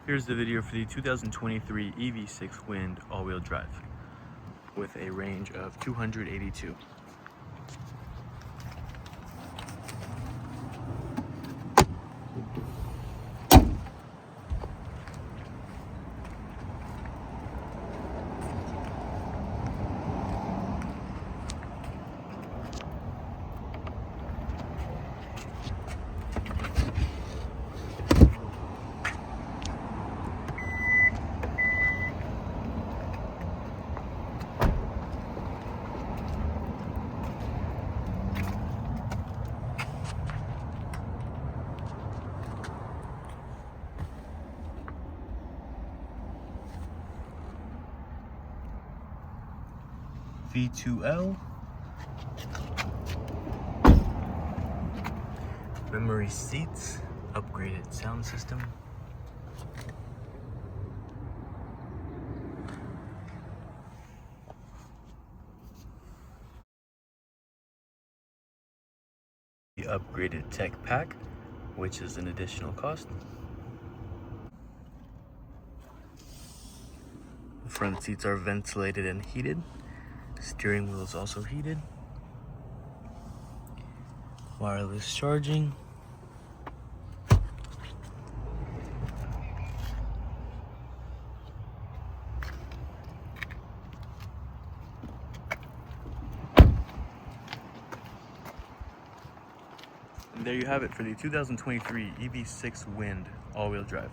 Here's the video for the 2023 EV6 Wind all-wheel drive with a range of 282. V2L, memory seats, upgraded sound system, the upgraded tech pack, which is an additional cost. The front seats are ventilated and heated. Steering wheel is also heated. Wireless charging. And there you have it for the 2023 EV6 Wind all-wheel drive.